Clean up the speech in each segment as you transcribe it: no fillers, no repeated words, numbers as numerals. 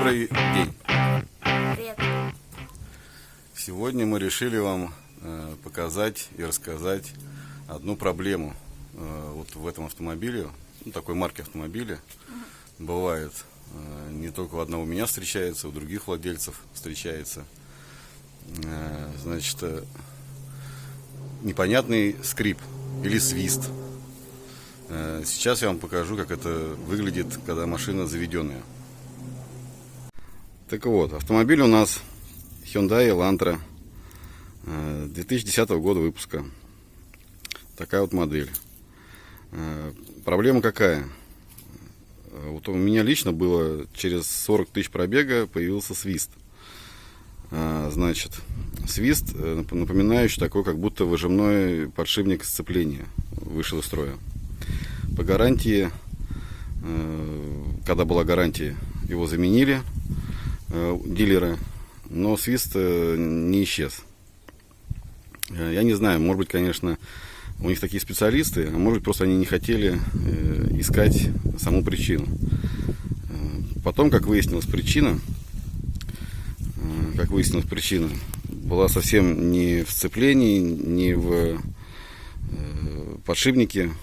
Добрый день! Привет. Сегодня мы решили вам показать и рассказать одну проблему вот в этом автомобиле, такой марки автомобиля. Бывает, не только у одного у меня встречается, у других владельцев встречается. Значит, непонятный скрип или свист. Сейчас я вам покажу, как это выглядит, когда машина заведенная. Так вот, автомобиль у нас Hyundai Elantra 2010 года выпуска. Такая вот модель. Проблема какая? Вот у меня лично было через 40 тысяч пробега появился свист. Значит, свист, напоминающий такой, как будто выжимной подшипник сцепления вышел из строя. По гарантии, когда была гарантия, его заменили дилеры, но свист не исчез. Я не знаю, может быть, конечно, у них такие специалисты, а может быть, просто они не хотели искать саму причину. Потом, как выяснилась причина была совсем не в сцеплении, не в подшипнике,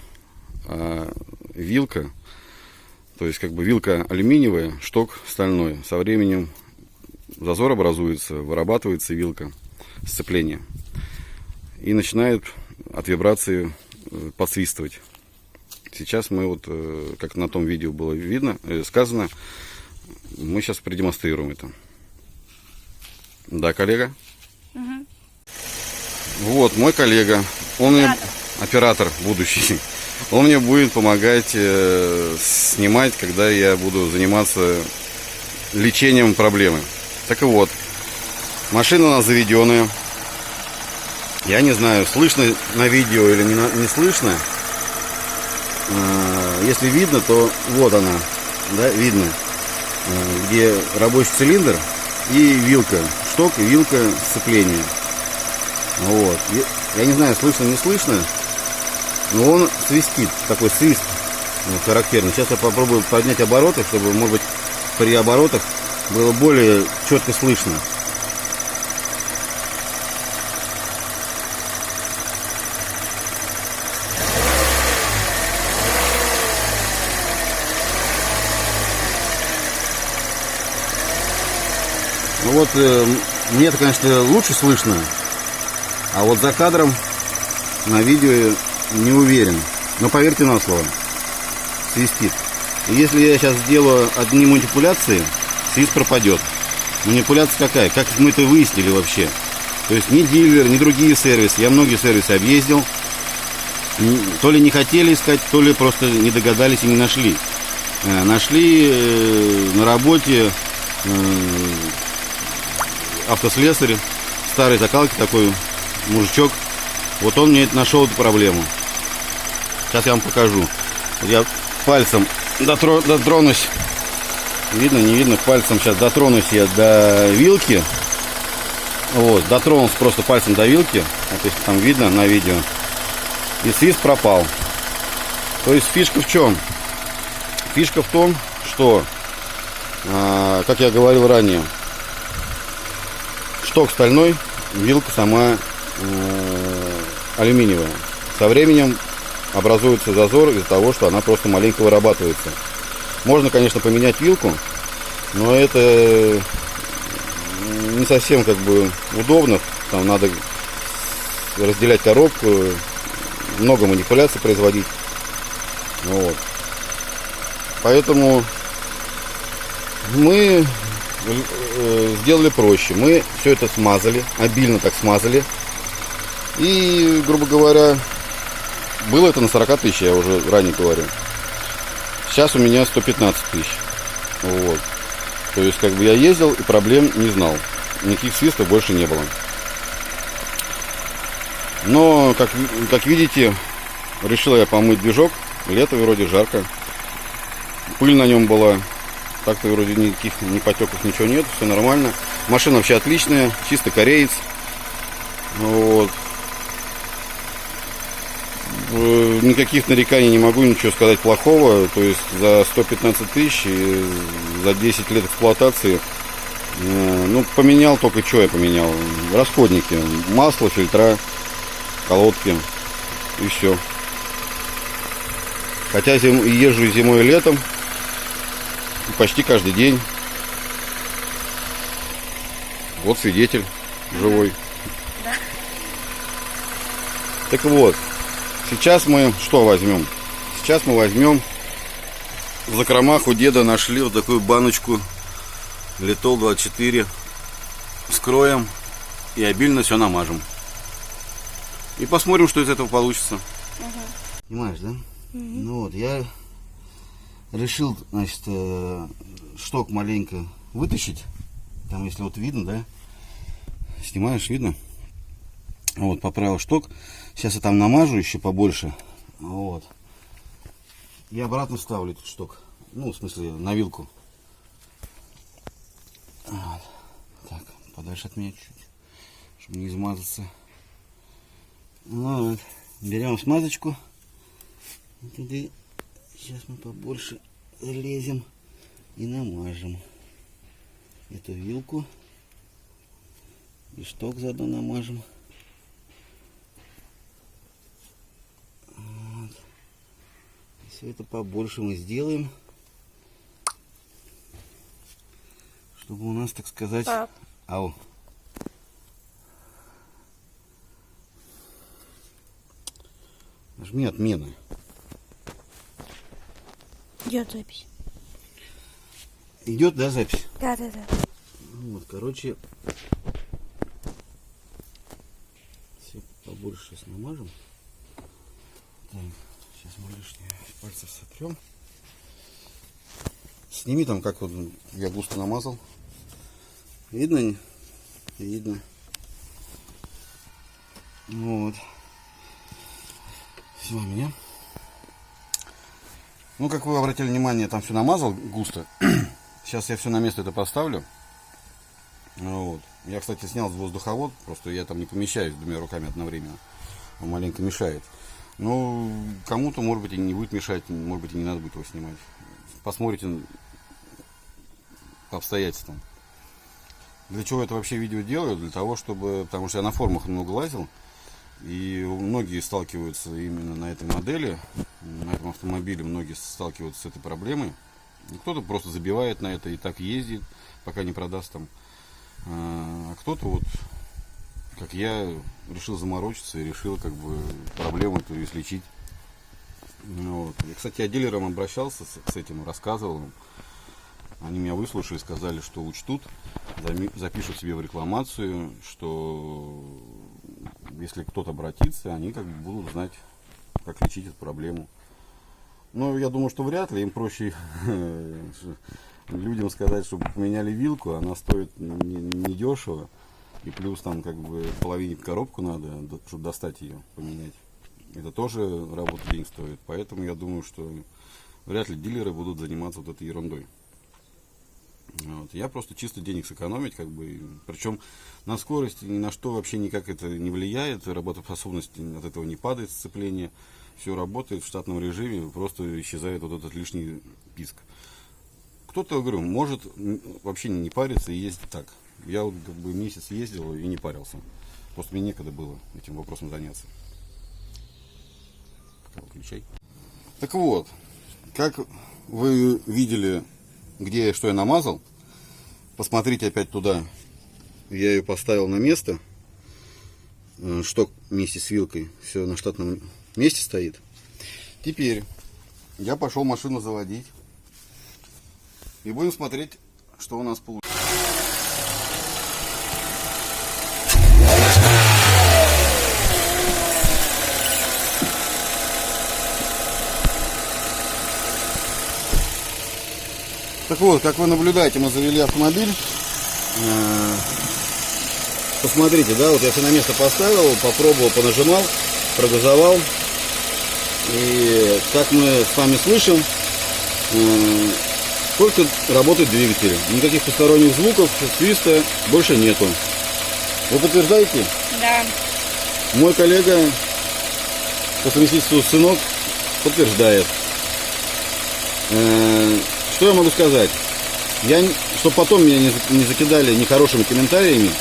а вилка. То есть, как бы вилка алюминиевая, шток стальной. Со временем зазор образуется, вырабатывается вилка сцепления. И начинает от вибрации подсвистывать. Сейчас мы вот, как на том видео было видно, сказано, мы сейчас продемонстрируем это. Да, коллега? Угу. Вот, мой коллега, он оператор будущий. Он мне будет помогать снимать, когда я буду заниматься лечением проблемы. Так и вот, машина у нас заведенная. Я не знаю, слышно на видео или не слышно. Если видно, то вот она, да, видно, где рабочий цилиндр и вилка, шток и вилка сцепления. Вот. Я не знаю, слышно, не слышно. Но он свистит, такой свист характерный. Сейчас я попробую поднять обороты, чтобы, может быть, при оборотах было более четко слышно. Ну вот, мне это, конечно, лучше слышно, а вот за кадром на видео не уверен, но поверьте на слово, свистит. И если я сейчас сделаю одни манипуляции, свист пропадет. Манипуляция какая? Как мы это выяснили вообще? То есть ни дилер, ни другие сервисы, я многие сервисы объездил, то ли не хотели искать, то ли просто не догадались и не нашли. Нашли на работе автослесарь, старой закалки, такой мужичок. Вот он мне нашел эту проблему. Сейчас я вам покажу. Я пальцем дотронусь. Видно, не видно? Пальцем сейчас дотронусь я до вилки. Вот, дотронулся просто пальцем до вилки. Вот если там видно на видео. И свист пропал. То есть фишка в чем? Фишка в том, что, как я говорил ранее, шток стальной, вилка сама алюминиевая. Со временем образуется зазор из-за того, что она просто маленько вырабатывается. Можно, конечно, поменять вилку, но это не совсем как бы удобно. Там надо разделять коробку, много манипуляций производить. Вот. Поэтому мы сделали проще. Мы все это смазали, обильно так смазали. И, грубо говоря, было это на 40 тысяч, я уже ранее говорил. Сейчас у меня 115 тысяч. Вот. То есть, как бы я ездил и проблем не знал. Никаких свистов больше не было. Но, как видите, решил я помыть движок. Лето вроде жарко. Пыль на нем была. Так-то вроде никаких ни потеков, ничего нет. Все нормально. Машина вообще отличная. Чисто кореец. Вот. никаких нареканий не могу ничего сказать плохого. То есть за 115 тысяч и за 10 лет эксплуатации, ну, поменял только что я поменял. Расходники, масло, фильтра, колодки и все. Хотя езжу зимой и летом почти каждый день. Вот свидетель живой. Да. Так вот, сейчас мы что возьмем? Сейчас мы возьмем, в закромах у деда нашли вот такую баночку Литол 24. Вскроем и обильно все намажем. И посмотрим, что из этого получится. Понимаешь, да? Ну вот, я решил, значит, шток маленько вытащить. Там, если вот видно, да? Снимаешь, видно? Вот, поправил шток. Сейчас я там намажу еще побольше. Вот. И обратно ставлю этот шток. Ну, в смысле, на вилку. Вот. Так, подальше от меня чуть-чуть, чтобы не измазаться. Ну, вот. Берем смазочку. Туда. Сейчас мы побольше залезем и намажем эту вилку. И шток заодно намажем. Вот. Все это побольше мы сделаем, чтобы у нас, так сказать... Пап. Ау. Нажми отмена. Идет запись. Идет, да, запись? Да. Ну вот, короче, все побольше сейчас намажем. Так, сейчас мы лишнее с пальцев сотрем. Сними там, как вот я густо намазал. Видно? Видно. Вот. Все, меня. Ну, как вы обратили внимание, я там все намазал густо. Сейчас я все на место это поставлю. Вот. Я, кстати, снял воздуховод, просто я там не помещаюсь двумя руками одновременно. Он маленько мешает. Ну, кому-то, может быть, и не будет мешать, может быть, и не надо будет его снимать. Посмотрите по обстоятельствам. Для чего это вообще видео делаю? Для того, чтобы... Потому что я на форумах много лазил. И многие сталкиваются именно на этой модели, на этом автомобиле многие сталкиваются с этой проблемой. Кто-то просто забивает на это и так ездит, пока не продаст там. А кто-то вот, как я, решил заморочиться и решил как бы проблему эту излечить. Вот. И, кстати, я дилерам обращался с этим, рассказывал им. Они меня выслушали, сказали, что учтут, запишут себе в рекламацию, что если кто-то обратится, они как бы будут знать, как лечить эту проблему. Но я думаю, что вряд ли. Им проще людям сказать, чтобы поменяли вилку, она стоит недешево. И плюс там как бы половинить коробку надо, чтобы достать ее, поменять. Это тоже работа денег стоит. Поэтому я думаю, что вряд ли дилеры будут заниматься вот этой ерундой. Вот. Я просто чисто денег сэкономить, как бы, причем на скорость ни на что вообще никак это не влияет, работоспособность от этого не падает, сцепление, все работает в штатном режиме, просто исчезает вот этот лишний писк. Кто-то, говорю, может вообще не париться и ездить так. Я вот как бы месяц ездил и не парился, просто мне некогда было этим вопросом заняться. Выключай. Так вот, как вы видели, где и что я намазал, посмотрите опять туда. Я ее поставил на место, шток вместе с вилкой, все на штатном месте стоит. Теперь я пошел машину заводить и будем смотреть, что у нас получится. Так вот, как вы наблюдаете, мы завели автомобиль. Посмотрите, да, вот я все на место поставил, попробовал, понажимал, прогазовал. И как мы с вами слышим, только работает двигатель. Никаких посторонних звуков, свиста больше нету. Вы подтверждаете? Да. Мой коллега, по совместительству сынок, подтверждает. Что я могу сказать? Чтобы потом меня не закидали нехорошими комментариями,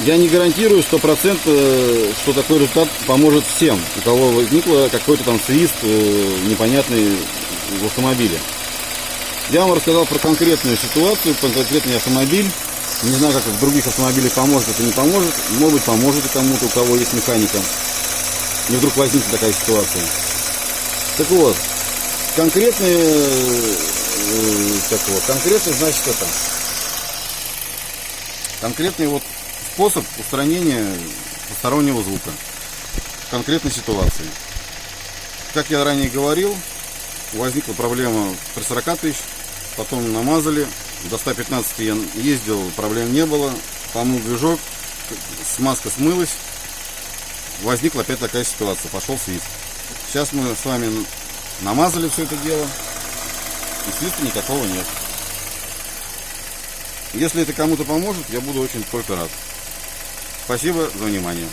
я не гарантирую 100%, что такой результат поможет всем, у кого возникло какой-то там свист непонятный в автомобиле. Я вам рассказал про конкретную ситуацию, про конкретный автомобиль. Не знаю, как в других автомобилях поможет это, не поможет. Может быть, поможет и кому-то, у кого есть механика. И вдруг возникнет такая ситуация. Так вот, конкретный, значит, это конкретный вот способ устранения постороннего звука в конкретной ситуации. Как я ранее говорил, возникла проблема при 40 тысяч, потом намазали, до 115 я ездил, проблем не было, помыл движок, смазка смылась, возникла опять такая ситуация, пошел свист. Сейчас мы с вами намазали все это дело, и свиста никакого нет. Если это кому-то поможет, я буду очень только рад. Спасибо за внимание.